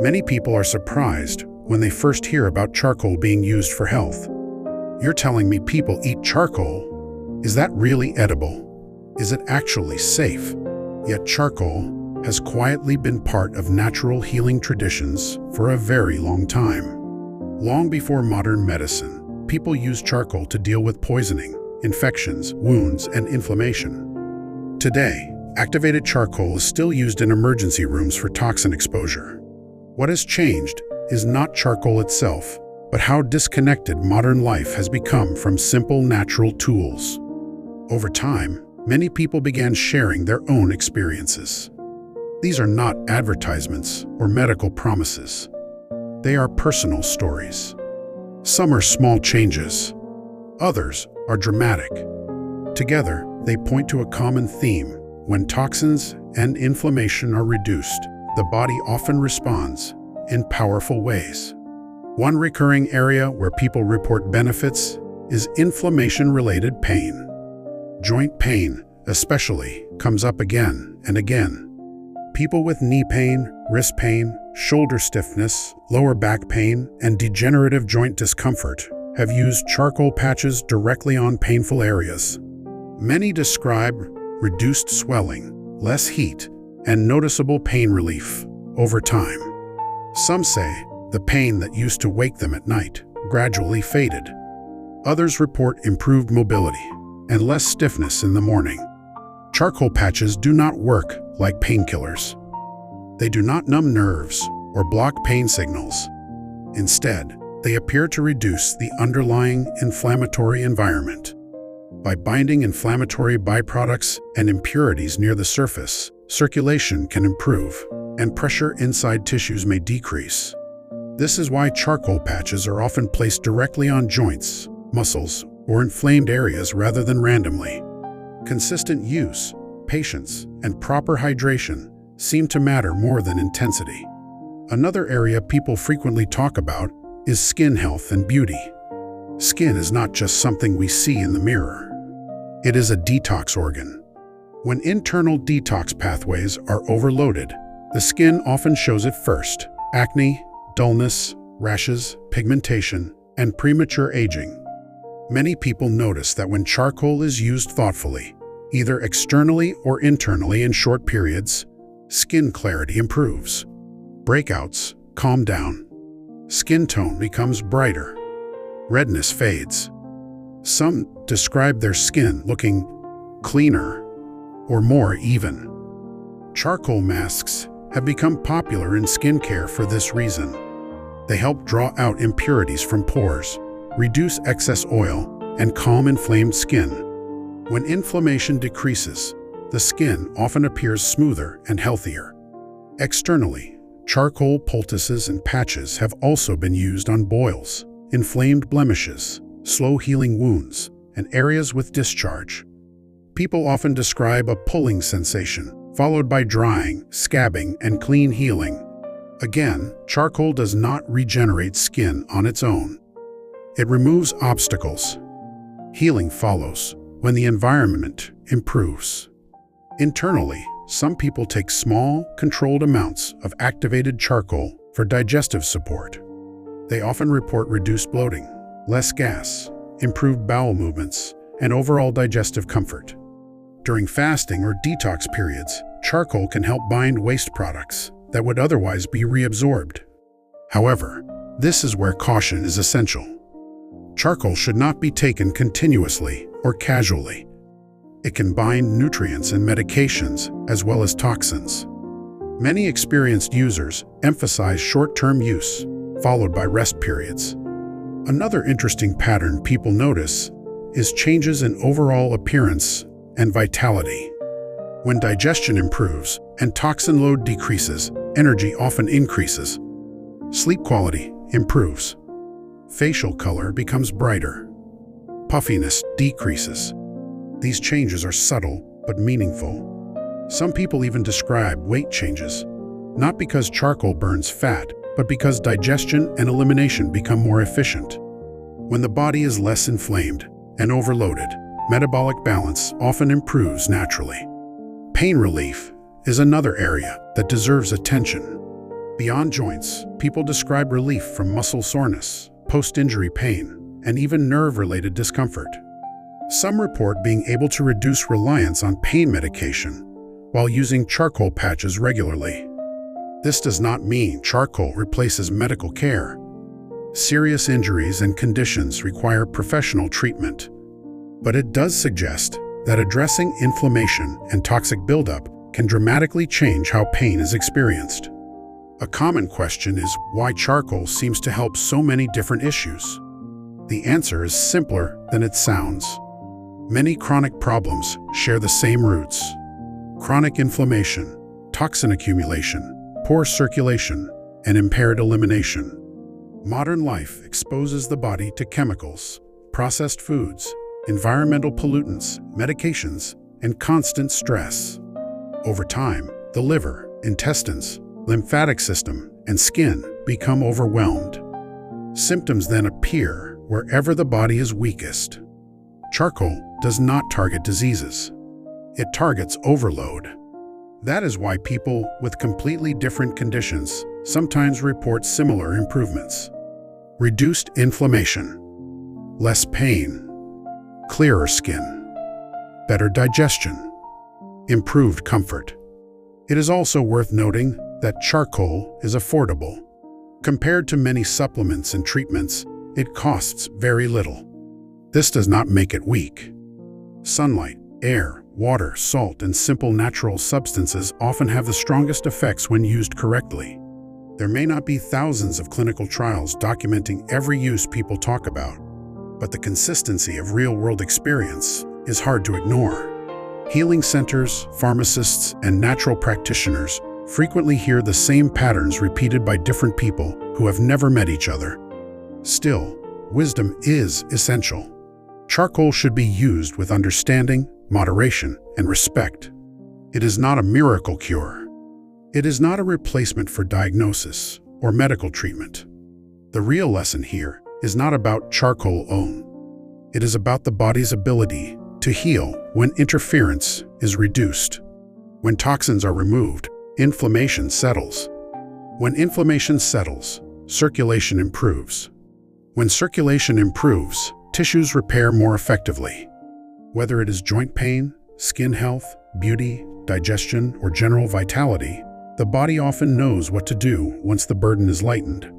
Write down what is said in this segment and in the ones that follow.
Many people are surprised when they first hear about charcoal being used for health. You're telling me people eat charcoal? Is that really edible? Is it actually safe? Yet charcoal has quietly been part of natural healing traditions for a very long time. Long before modern medicine, people used charcoal to deal with poisoning, infections, wounds, and inflammation. Today, activated charcoal is still used in emergency rooms for toxin exposure. What has changed is not charcoal itself, but how disconnected modern life has become from simple natural tools. Over time, many people began sharing their own experiences. These are not advertisements or medical promises. They are personal stories. Some are small changes. Others are dramatic. Together, they point to a common theme. When toxins and inflammation are reduced, the body often responds in powerful ways. One recurring area where people report benefits is inflammation-related pain. Joint pain, especially, comes up again and again. People with knee pain, wrist pain, shoulder stiffness, lower back pain, and degenerative joint discomfort have used charcoal patches directly on painful areas. Many describe reduced swelling, less heat, and noticeable pain relief over time. Some say the pain that used to wake them at night gradually faded. Others report improved mobility and less stiffness in the morning. Charcoal patches do not work like painkillers. They do not numb nerves or block pain signals. Instead, they appear to reduce the underlying inflammatory environment. By binding inflammatory byproducts and impurities near the surface, circulation can improve, and pressure inside tissues may decrease. This is why charcoal patches are often placed directly on joints, muscles, or inflamed areas rather than randomly. Consistent use, patience, and proper hydration seem to matter more than intensity. Another area people frequently talk about is skin health and beauty. Skin is not just something we see in the mirror. It is a detox organ. When internal detox pathways are overloaded, the skin often shows it first: acne, dullness, rashes, pigmentation, and premature aging. Many people notice that when charcoal is used thoughtfully, either externally or internally in short periods, skin clarity improves. Breakouts calm down. Skin tone becomes brighter. Redness fades. Some describe their skin looking cleaner or more even. Charcoal masks have become popular in skincare for this reason. They help draw out impurities from pores, reduce excess oil, and calm inflamed skin. When inflammation decreases, the skin often appears smoother and healthier. Externally, charcoal poultices and patches have also been used on boils, inflamed blemishes, slow-healing wounds, and areas with discharge. People often describe a pulling sensation, followed by drying, scabbing, and clean healing. Again, charcoal does not regenerate skin on its own. It removes obstacles. Healing follows when the environment improves. Internally, some people take small, controlled amounts of activated charcoal for digestive support. They often report reduced bloating, less gas, improved bowel movements, and overall digestive comfort. During fasting or detox periods, charcoal can help bind waste products that would otherwise be reabsorbed. However, this is where caution is essential. Charcoal should not be taken continuously or casually. It can bind nutrients and medications as well as toxins. Many experienced users emphasize short-term use, followed by rest periods. Another interesting pattern people notice is changes in overall appearance and vitality. When digestion improves and toxin load decreases, energy often increases. Sleep quality improves. Facial color becomes brighter. Puffiness decreases. These changes are subtle but meaningful. Some people even describe weight changes, not because charcoal burns fat, but because digestion and elimination become more efficient. When the body is less inflamed and overloaded, metabolic balance often improves naturally. Pain relief is another area that deserves attention. Beyond joints, people describe relief from muscle soreness, post-injury pain, and even nerve-related discomfort. Some report being able to reduce reliance on pain medication while using charcoal patches regularly. This does not mean charcoal replaces medical care. Serious injuries and conditions require professional treatment, but it does suggest that addressing inflammation and toxic buildup can dramatically change how pain is experienced. A common question is why charcoal seems to help so many different issues. The answer is simpler than it sounds. Many chronic problems share the same roots: chronic inflammation, toxin accumulation, poor circulation, and impaired elimination. Modern life exposes the body to chemicals, processed foods, environmental pollutants, medications, and constant stress. Over time, the liver, intestines, lymphatic system, and skin become overwhelmed. Symptoms then appear wherever the body is weakest. Charcoal does not target diseases. It targets overload. That is why people with completely different conditions sometimes report similar improvements. Reduced inflammation, less pain, clearer skin, better digestion, improved comfort. It is also worth noting that charcoal is affordable. Compared to many supplements and treatments, it costs very little. This does not make it weak. Sunlight, air, water, salt, and simple natural substances often have the strongest effects when used correctly. There may not be thousands of clinical trials documenting every use people talk about, but the consistency of real-world experience is hard to ignore. Healing centers, pharmacists, and natural practitioners frequently hear the same patterns repeated by different people who have never met each other. Still, wisdom is essential. Charcoal should be used with understanding, moderation, and respect. It is not a miracle cure. It is not a replacement for diagnosis or medical treatment. The real lesson here is not about charcoal alone. It is about the body's ability to heal when interference is reduced. When toxins are removed, inflammation settles. When inflammation settles, circulation improves. When circulation improves, tissues repair more effectively. Whether it is joint pain, skin health, beauty, digestion, or general vitality, the body often knows what to do once the burden is lightened.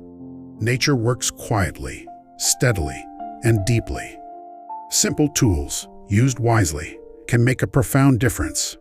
Nature works quietly, steadily, and deeply. Simple tools, used wisely, can make a profound difference.